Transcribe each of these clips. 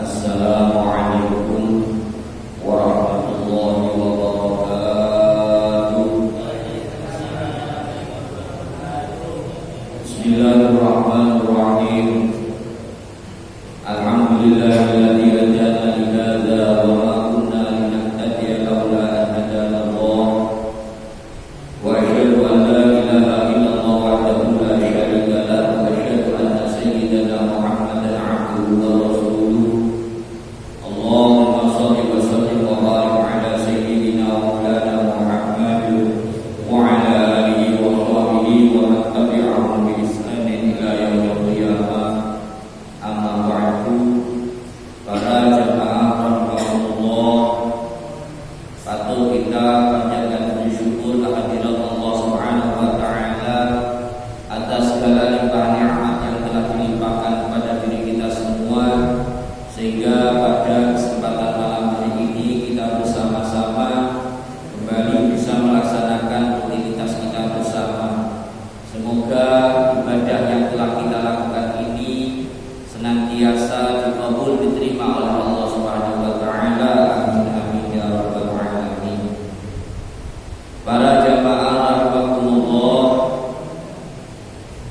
Assalamualaikum warahmatullahi wabarakatuh. Bismillahirrahmanirrahim. Alhamdulillahilladzi hadana li hadza wa ma kunna linahtadiya laula an hadana Allah. Wa asyhadu an la ilaha illallah wahdahu la syarika lahu wa asyhadu anna sayyidana Muhammadan 'abduhu wa rasuluhu. Allahumma shalli wa sallim wa barik 'ala sayyidina Maulana Muhammad wa 'ala alihi wa sahbihi wa man tabi'ahum bi ihsanin ila yaumil qiyamah. Amma ba'du. Para jemaah rahmatullah, patut kita panjatkan puji syukur kehadirat Allah Subhanahu wa taala atas segala limpah nikmat yang telah dilimpahkan kepada diri kita semua, sehingga pada kesempatan malam hari ini kita bersama-sama kembali bisa melaksanakan rutinitas kita bersama. Semoga ibadah yang telah kita lakukan ini senantiasa dikabul diterima oleh Allah Subhanahu wa taala. Amin amin ya rabbal alamin. Para jamaah rahimakumullah,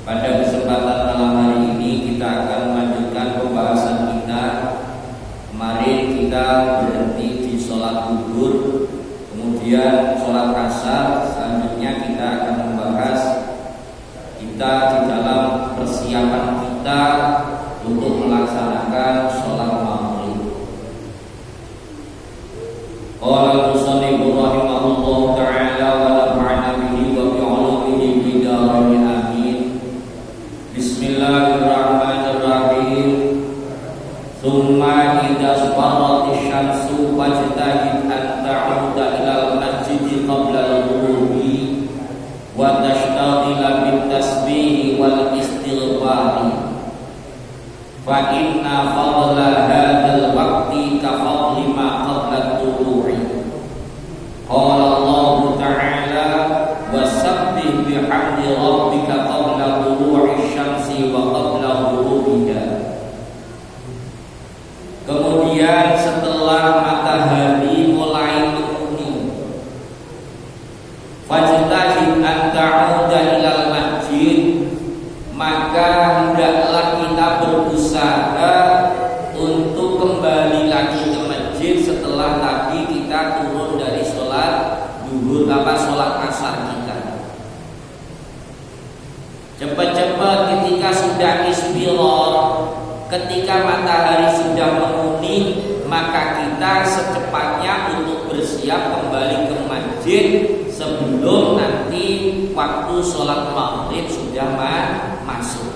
pada kesempatan malam hari ini kita akan melanjutkan pembahasan kita. Kemarin kita berhenti di sholat zuhur, kemudian sholat asar. Selanjutnya kita akan membahas kita di dalam persiapan kita untuk melaksanakan sholat maghrib. Qala al-musannif rahimahullah ta'ala wa nafa'ana bihi wa bi'ulumihi bidarain amin. Bismillahirrahmanirrahim. Thumma idza sfarati syamsu fajtahid an ta'uda ilal masjid qabla al-ghurubi wa tashtagila bit tasbih wal istighfari. Fa inna fadla hadzal waqti ka fadli ma qabla at-tulu'i. Qala Allah ta'ala wasabbih bihamdi rabbika qabla tulu'i syamsi wa qabla ghurubiha. Kemudian setelah matahari mulai menguning, fajtahid an ta'uda ilal masjid, maka hendaklah kita berusaha untuk kembali lagi ke masjid setelah tadi kita turun dari sholat zuhur sholat asar kita. Cepat-cepat ketika sudah istiror, ketika matahari sudah menguning, maka kita secepatnya untuk bersiap kembali ke masjid sebelum nanti waktu sholat maghrib sudah masuk.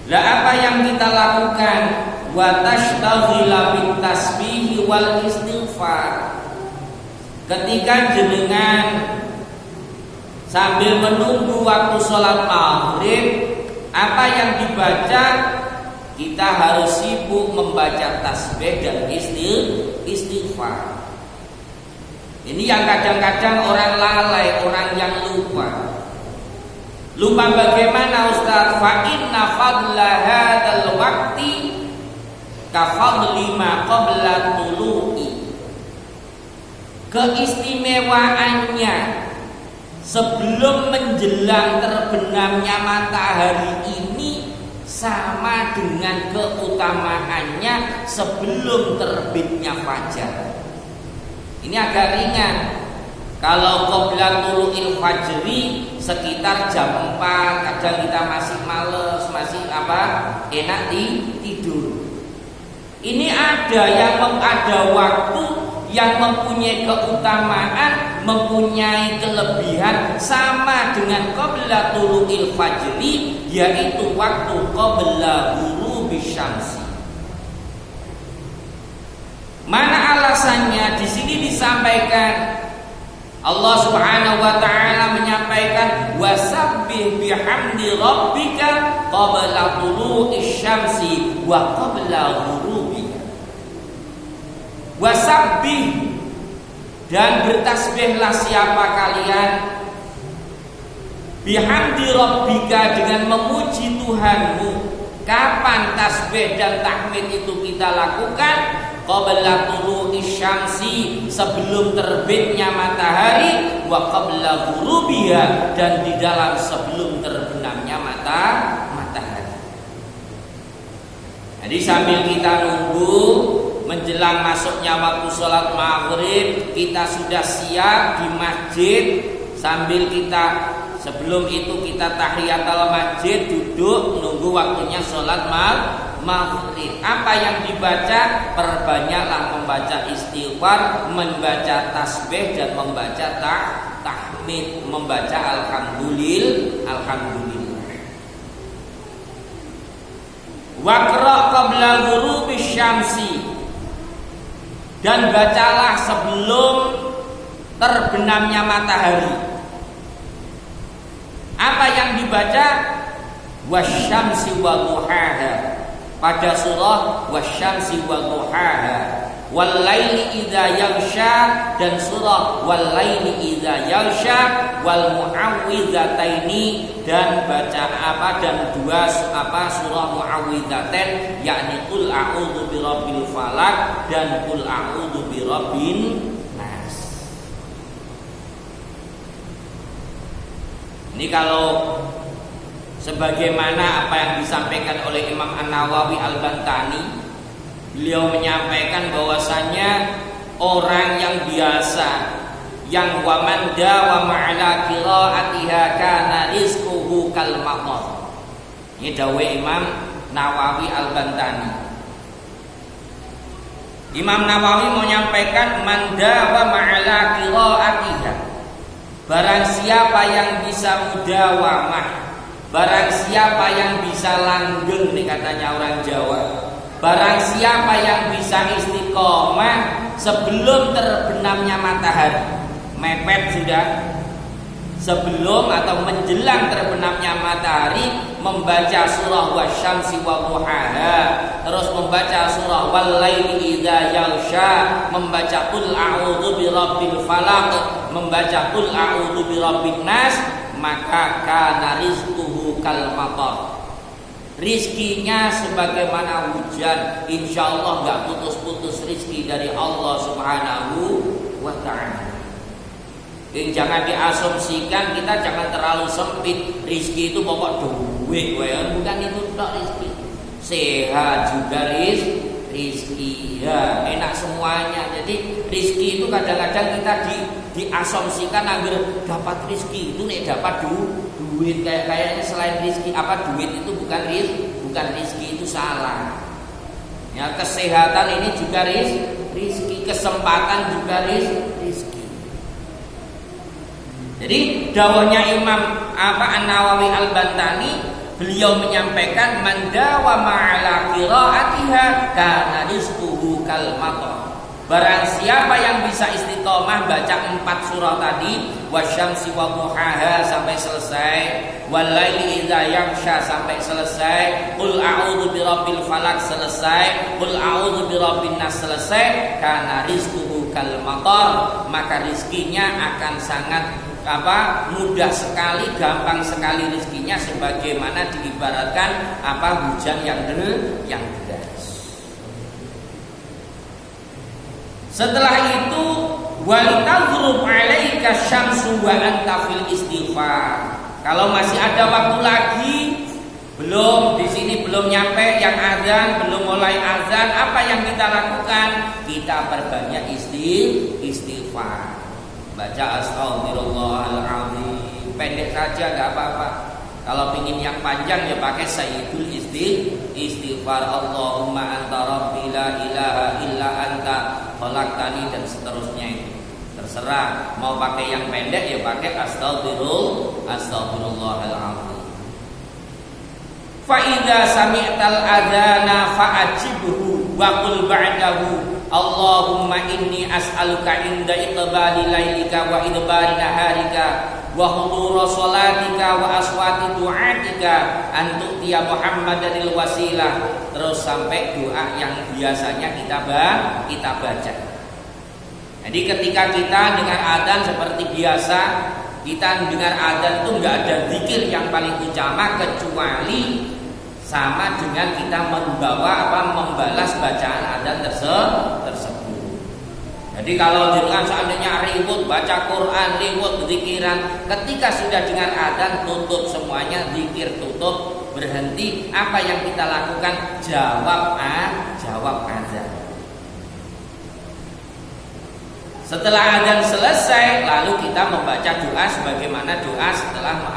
Lah apa yang kita lakukan? Wa tashtagila bit tasbih wal istighfar. Ketika jenengan sambil menunggu waktu sholat maghrib, apa yang dibaca? Kita harus sibuk membaca tasbih dan istighfar. Ini yang kadang-kadang orang lalai, orang yang lupa. Lupa bagaimana Ustaz? Fa inna fadla hadzal waqti ka fadli ma qabla tulu'i. Keistimewaannya sebelum menjelang terbenamnya matahari ini sama dengan keutamaannya sebelum terbitnya fajar. Ini agak ringan. Kalau qabla tulu'il fajri sekitar jam 4, kadang kita masih males, masih enak tidur. Ini ada waktu yang mempunyai keutamaan, mempunyai kelebihan sama dengan qabla tulu'il fajri, yaitu waktu qabla ghurubi syamsi. Mana alasannya? Di sini disampaikan Allah Subhanahu wa taala menyampaikan wasabbih bihamdi rabbika qabla tulu'isy syamsi wa qabla ghurubiha. Wasabbih, dan bertasbihlah siapa kalian Bihamdi rabbika, dengan memuji Tuhanmu. Kapan tasbih dan tahmid itu kita lakukan? Qabla tulu'i syamsi, sebelum terbitnya matahari, wa qabla ghurubiha, dan di dalam sebelum terbenamnya matahari. Jadi sambil kita nunggu menjelang masuknya waktu sholat maghrib, kita sudah siap di masjid. Sambil kita, sebelum itu kita tahiyatul masjid, duduk nunggu waktunya sholat maghrib. Apa yang dibaca? Perbanyaklah membaca istighfar, membaca tasbih, dan membaca tahmid, membaca alhamdulillah. Waqra qabla ghurubi syamsi, dan bacalah sebelum terbenamnya matahari. Apa yang dibaca? Wasyamsi wa duhaha, pada surah Wasyamsi wa duhaha, wal laili idza yaghsha, dan surah wal laili idza yaghsha, wal muawwidhataini, dan baca dan dua surah muawwidhatain, yakni qul a'udzu birabbil falaq dan qul a'udzu birabbin nas. Ini kalau sebagaimana apa yang disampaikan oleh Imam An-Nawawi Al-Bantani, beliau menyampaikan bahwasanya orang yang biasa, yang waman dawama ala qiraatiha kana rizquhu kal matar. Ini dawuh Imam Nawawi Al-Bantani. Imam Nawawi menyampaikan man dawama ala qiraatiha, barang siapa yang bisa mudawamah, barang siapa yang bisa langgeng, nih katanya orang Jawa, barang siapa yang bisa istiqomah sebelum terbenamnya matahari, mepet sudah, sebelum atau menjelang terbenamnya matahari, membaca surah Wasyamsi wa duhaha, terus membaca surah wal laili idza yaghsha, membaca qul a'udzu birabbil falaq, membaca qul a'udzu birabbin nas, maka kana rizquhu kal matar. Rizkinya sebagaimana hujan, insyaallah enggak putus-putus rizki dari Allah Subhanahu wa ta'ala. Jangan diasumsikan, kita jangan terlalu sempit. Rizki itu pokok duit, bukan itu tok rizki. Sehat juga rizki, ya enak semuanya. Jadi rizki itu kadang-kadang kita diasumsikan agar dapat rizki itu nek dapat duit, kayaknya selain rizki duit itu bukan rizki, itu salah. Ya, kesehatan ini juga rizki, kesempatan juga rizki. Jadi dawahnya Imam An-Nawawi Al-Bantani, beliau menyampaikan man dawama ala qiraatiha kana rizquhu kal matar. Barang siapa yang bisa istiqomah baca 4 surah tadi, Wasyamsi wa duhaha sampai selesai, wal laili idza yaghsha sampai selesai, qul a'udzu birabbil falaq selesai, qul a'udzu birabbin nas selesai, kana rizquhu kal matar, maka rizkinya akan sangat mudah sekali, gampang sekali rizkinya, sebagaimana diibaratkan hujan yang deras. Setelah itu walitadhrub 'alaika syamsu wa anta fil istighfar. Kalau masih ada waktu lagi, belum di sini belum nyampe yang azan, belum mulai azan, apa yang kita lakukan? Kita perbanyak istighfar. Baca astagfirullahaladzim, pendek saja gak apa-apa. Kalau pingin yang panjang ya pakai sayyidul istighfar, Allahumma anta rabbi la ilaha illa anta khalaqtani, dan seterusnya itu. Terserah, mau pakai yang pendek ya pakai astagfirullahaladzim. Fa idza sami'tal adzana fa'ajibhu wa qul ba'dahu Allahumma inni as'aluka inda iqbali lailika wa idbari naharika wa hudura salatika wa aswati du'atika an tu'tiya Muhammadanil wasilah. Terus sampai doa yang biasanya kita baca. Jadi ketika kita dengan adzan seperti biasa, kita dengar adzan itu nggak ada zikir yang paling utama kecuali sama dengan kita membalas bacaan adzan tersebut. Jadi kalau dengan seandainya ribut baca Quran, ribut zikiran, ketika sudah dengar adzan tutup semuanya, zikir tutup, berhenti. Apa yang kita lakukan? Jawab adzan. Setelah adzan selesai, lalu kita membaca doa sebagaimana doa setelah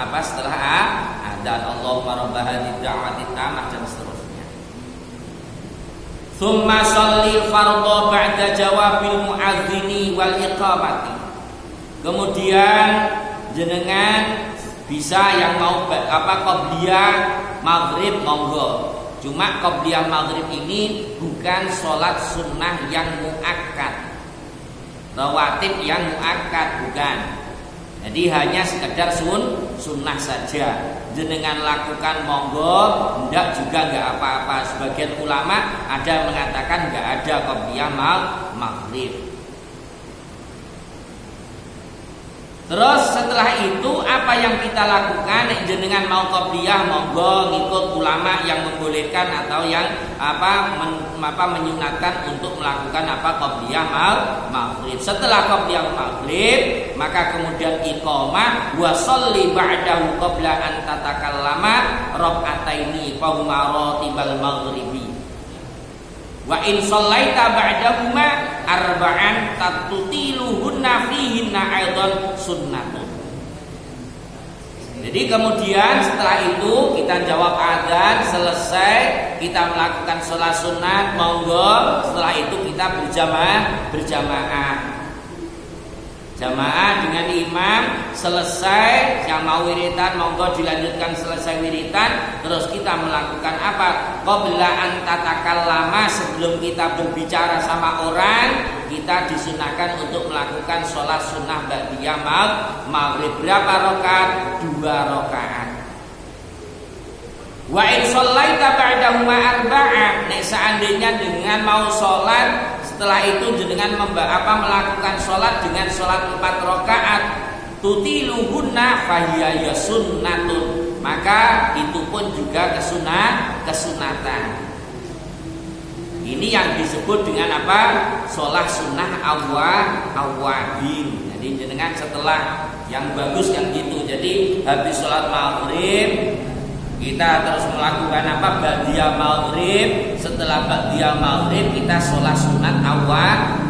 adzan. Allahumma rabb hadhihi da'wati tammah dan seterusnya. Tsumma shalli fardhu ba'da jawabil muadzini wal iqamati. Kemudian jenengan bisa yang mau qabliyah maghrib monggo. Cuma qabliyah maghrib ini bukan sholat sunnah yang muakkad, rawatib yang muakkad, bukan. Jadi hanya sekedar sunnah saja. Jenengan lakukan monggo, enggak juga enggak apa-apa. Sebagian ulama ada mengatakan enggak ada qabliyah maghrib. Terus setelah itu apa yang kita lakukan? Jenengan mau qabliyah monggo, ngikut ulama yang membolehkan atau yang menyunatkan untuk melakukan qabliyah maghrib. Setelah qabliyah maghrib, maka kemudian iqamah wa sholli ba'dahu qabla an tatakallama raka'ataini fa huma ratibal maghribi. Wa in shallaita ba'dahuma arba'an tatutiluhunna fihinna aidan sunnatun. Jadi kemudian setelah itu kita jawab adzan selesai, kita melakukan sholat sunat monggo. Setelah itu kita berjamaah dengan imam. Selesai yang mau wiritan monggo dilanjutkan selesai wiritan. Terus kita melakukan qabla an tatakallama, sebelum kita berbicara sama orang, kita disunahkan untuk melakukan sholat sunnah ba'diyah maghrib. Berapa rakaat? 2 rakaat. Wa in shallaita ba'dahuma arba'an. Seandainya dengan mau sholat setelah itu jenengan melakukan sholat dengan sholat 4 rakaat, tutiluhunna fahiya sunnatun, maka itu pun juga kesunatan. Ini yang disebut dengan sholat sunnah awwabin. Jadi jenengan setelah yang bagus kan gitu. Jadi habis sholat maghrib kita terus melakukan ba'diyah maghrib. Setelah ba'diyah maghrib kita sholat sunat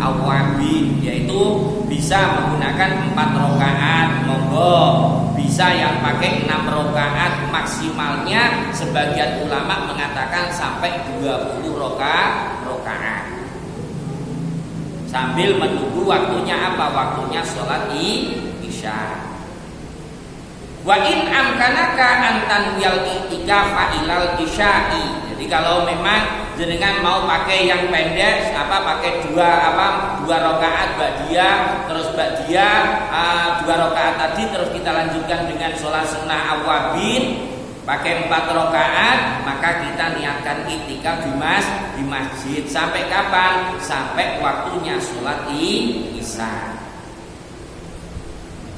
awwabin, yaitu bisa menggunakan 4 rakaat monggo, bisa yang pakai 6 rakaat maksimalnya. Sebagian ulama mengatakan sampai 20 rakaat sambil menunggu waktunya waktunya sholat isya. Wa in amkanaka antan wiyal i'tikafa ilal isya'i. Jadi kalau memang jenengan mau pakai yang pendek, pakai 2 rakaat ba'diyah, terus ba'diyah 2 rakaat tadi, terus kita lanjutkan dengan sholat sunnah awwabin pakai 4 rakaat, maka kita niatkan i'tikaf di masjid sampai kapan? Sampai waktunya sholat isya.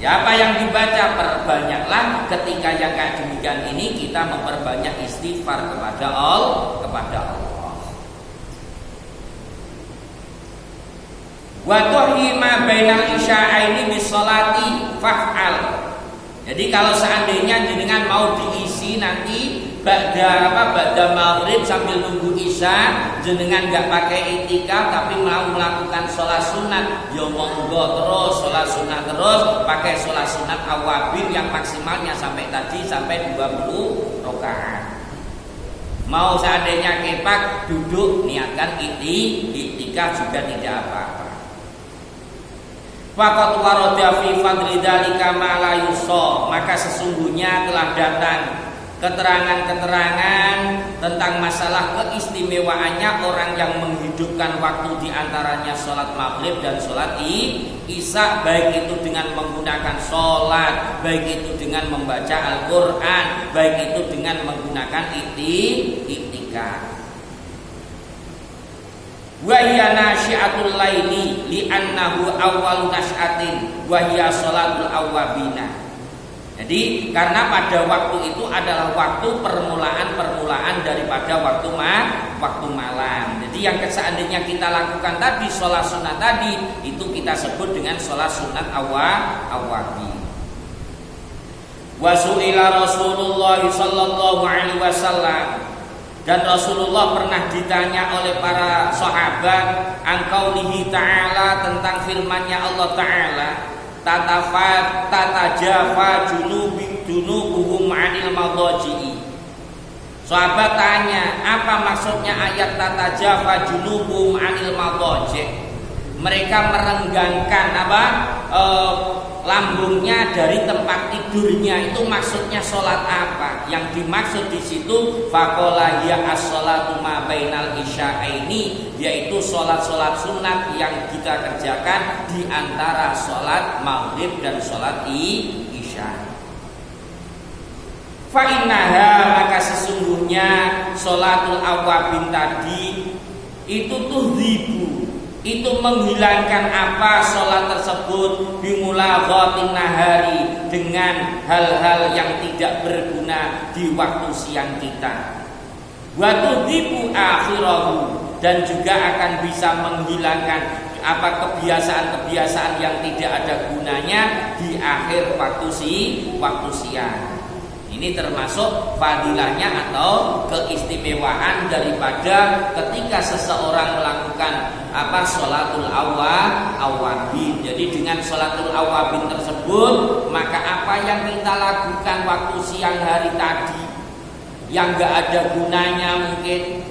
Ya, apa yang dibaca perbanyaklah. Ketika yang kayak demikian ini kita memperbanyak istighfar kepada Allah. Wa tuhima bainal isya'aini bisolati fa'al. Jadi kalau seandainya jenengan mau diisi nanti ba'da maghrib sambil nunggu isya, jenengan nggak pakai i'tikaf tapi mau melakukan sholat sunat, ya monggo terus sholat sunat terus, pakai sholat sunat awwabin yang maksimalnya sampai 20 rakaat. Mau seandainya kepak duduk niatkan i'tikaf juga tidak apa-apa. Faqat warada fi fadli dzalika ma la yusa, maka sesungguhnya telah datang keterangan-keterangan tentang masalah keistimewaannya orang yang menghidupkan waktu di antaranya sholat maghrib dan sholat isya, baik itu dengan menggunakan sholat, baik itu dengan membaca Al-Quran, baik itu dengan menggunakan i'tikaf. Wa hiya nasyi'atul laili li'annahu awwalu nasyatin wa hiya sholatul awwabina. Jadi karena pada waktu itu adalah waktu permulaan daripada waktu malam. Jadi yang seandainya kita lakukan tadi sholat sunat tadi itu kita sebut dengan sholat sunat awwabin. Wa su'ila Rasulullah sallallahu alaihi wasallam, dan Rasulullah pernah ditanya oleh para sahabat angkaulihi ta'ala, tentang firman-Nya Allah Ta'ala, tatajafa junubuhum 'anil madaji'i. Sahabat tanya, apa maksudnya ayat tatajafa junubuhum 'anil madaji'? Mereka merenggangkan lambungnya dari tempat tidurnya, itu maksudnya sholat apa? Yang dimaksud di situ faqala ya as-sholatu ma bainal isya'aini, yaitu sholat-sholat sunat yang kita kerjakan di antara sholat maghrib dan sholat isya. Fa innaha, maka sesungguhnya sholatul awwabin tadi itu tuhdzibu, itu menghilangkan apa sholat tersebut bimulaghatin nahari, dengan hal-hal yang tidak berguna di waktu siang kita. Wa tudhibu akhirahu, dan juga akan bisa menghilangkan apa kebiasaan-kebiasaan yang tidak ada gunanya di akhir waktu siang. Ini termasuk fadilahnya atau keistimewaan daripada ketika seseorang melakukan sholatul awwabin. Jadi dengan sholatul awwabin tersebut, maka apa yang kita lakukan waktu siang hari tadi yang gak ada gunanya mungkin,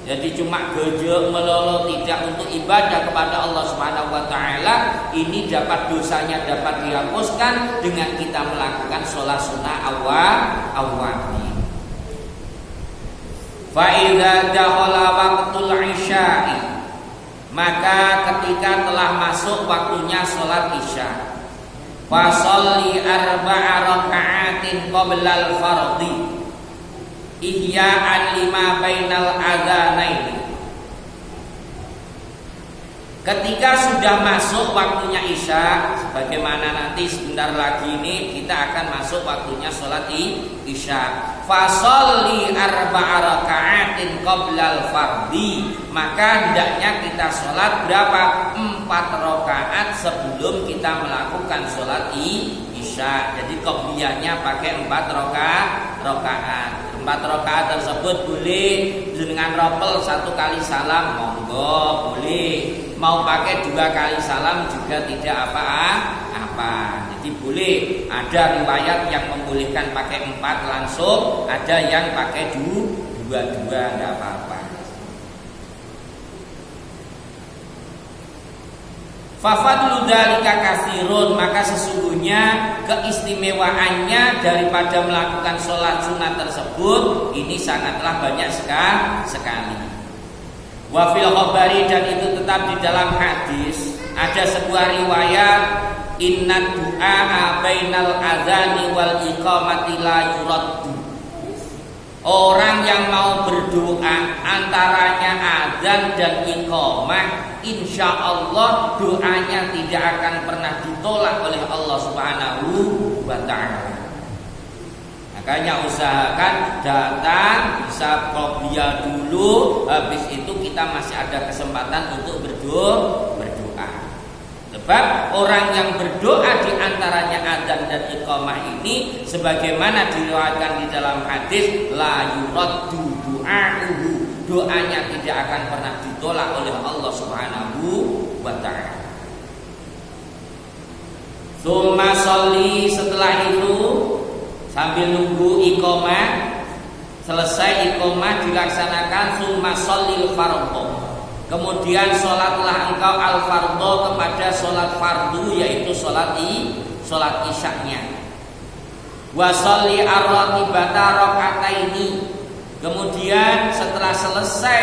jadi cuma gejek melolo, tidak untuk ibadah kepada Allah Subhanahu wa taala, ini dosanya dapat dihapuskan dengan kita melakukan sholat sunnah awwabin. Fa idza dakhala waqtul isya'i, maka ketika telah masuk waktunya sholat isya, fa sholli arba'a raka'atin qoblal fardhi ihya'an lima bainal adzanaini. Ketika sudah masuk waktunya isya, sebagaimana nanti sebentar lagi ini kita akan masuk waktunya sholat isya. Fasolli arba'a raka'atin qoblal fardhi, maka hendaknya kita sholat berapa? 4 rakaat sebelum kita melakukan sholat isya. Jadi qobliyahnya pakai 4 rakaat. 4 rakaat tersebut boleh dengan ropel 1 kali salam, monggo boleh. Mau pakai 2 kali salam juga tidak apa-apa. Jadi boleh. Ada riwayat yang membolehkan pakai 4 langsung, ada yang pakai 2 enggak apa-apa. Fafadlu dzalika katsirun, maka sesungguhnya keistimewaannya daripada melakukan sholat sunat tersebut ini sangatlah banyak sekali. Wa fil khabari, dan itu tetap di dalam hadis ada sebuah riwayat, inna du'a bainal adzani wal iqamati la yuraddu. Orang yang mau berdoa antaranya adzan dan iqamah, insya Allah doanya tidak akan pernah ditolak oleh Allah Subhanahu wa ta'ala. Makanya usahakan datang bisa qobliyah dulu, habis itu kita masih ada kesempatan untuk berdoa. Sebab orang yang berdoa di antaranya adzan dan iqamah ini, sebagaimana diriwayatkan di dalam hadis, la yuraddu du'a'uhu, doanya tidak akan pernah ditolak oleh Allah Subhanahu wa ta'ala. Tsumma sholli, setelah itu sambil nunggu iqamah, selesai iqamah dilaksanakan, tsumma sholil fardhu, kemudian sholatlah engkau al-fardhu kepada sholat fardu, yaitu sholat isyaknya. Wa sholli ar-ratibata raka'ataini, kemudian setelah selesai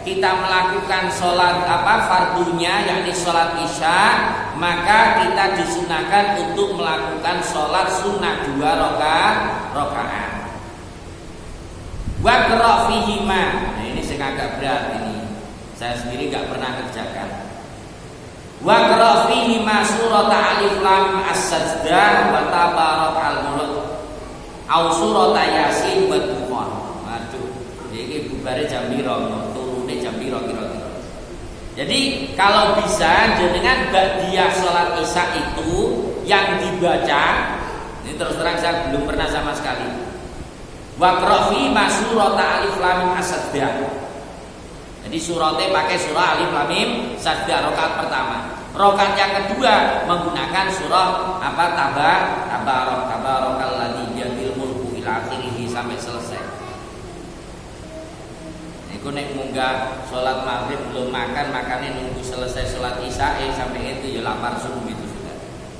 kita melakukan sholat fardunya, yakni sholat isya, maka kita disunahkan untuk melakukan sholat sunnah 2 rakaat. Wa qra' fihima, nah ini agak berat ini. Saya sendiri gak pernah kerjakan. Wa qra' fihima surat alif lam as-sajdah wa tabarakal mulk. au surat Yasin wa Dukhan. Waduh, iki bubare jam piro, turune jam piro kira-kira. Jadi kalau bisa jenengan ba'diyah salat Isya itu yang dibaca, ini terus terang saya belum pernah sama sekali. Waqra fi masurat alif lam mim as-sajdah. Jadi suratnya pakai surah alif lam mim sajdah rakaat pertama. Rakaat yang kedua menggunakan surah apa tabarakal-ladzi biyadil mulku ila akhirih sampai selesai. Iku nek munggah sholat maghrib belum makan, makannya nunggu selesai sholat isya sampai itu ya lapar subuh itu sudah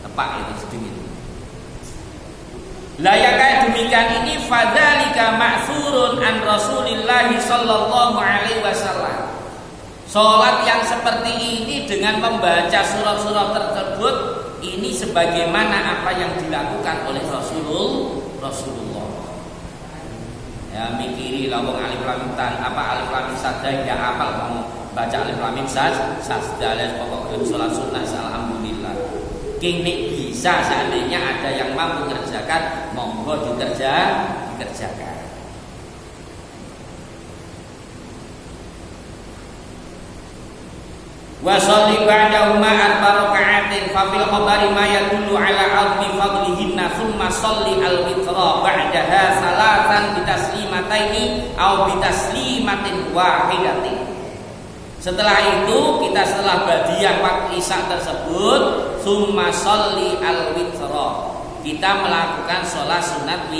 tepat itu sedikit. Lah ya kayak demikian ini fadzalika ma'thurun an Rasulillah sallallahu alaihi wasallam. Sholat yang seperti ini dengan membaca surat-surat tersebut ini sebagaimana apa yang dilakukan oleh Rasulullah. Ya mikiri lawang alif lam mim alif lam mim sajdah ya apal kamu baca alif lam mim sajdah les pokok salat sunnah alhamdulillah. Kini bisa seandainya ada yang mampu mengerjakan monggo dikerjakan. Wa sholli ba'dahuma arba raka'atin fa fil khabari ma yadullu ala 'azmi fadlihinna thumma sholli al-witra ba'daha salatan bitaslimataini aw bitaslimatin wahidatin. Setelah itu setelah ba'diyah waktu Isya tersebut thumma sholli al-witra. Kita melakukan sholat sunat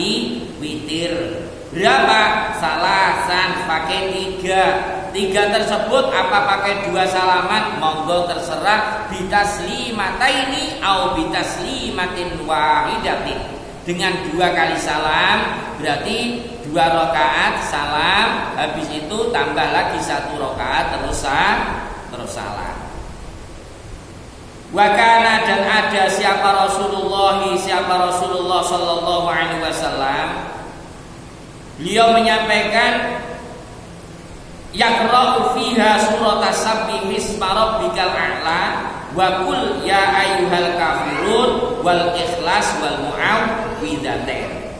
witir. Berapa? Salasan pakai 3. 3 tersebut apa pakai 2 salaman monggo terserah bitaslimataini au bitaslimatin wahidatin. Dengan 2 kali salam berarti 2 rakaat salam, habis itu tambah lagi 1 rakaat terus salam. Wakana dan ada siapa Rasulullah sallallahu alaihi wasallam, beliau menyampaikan yaqra'u fiha surat as-sabbi hisma rabbikal a'la wa qul ya ayyuhal kafirun wal ikhlas wal mu'awwidzatain.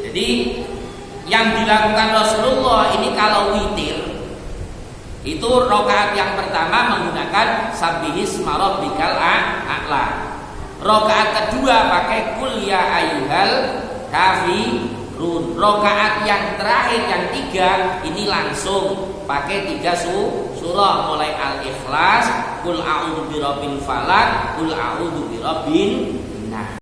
Jadi yang dilakukan Rasulullah ini kalau witir itu rakaat yang pertama menggunakan sabbihisma rabbikal a'la. Rakaat kedua pakai qul ya ayyuhal kafirun. Rakaat yang terakhir yang 3 ini langsung pakai 3 surah mulai Al-Ikhlas, Qul a'udzu birabbil falaq, Qul a'udzu birabbin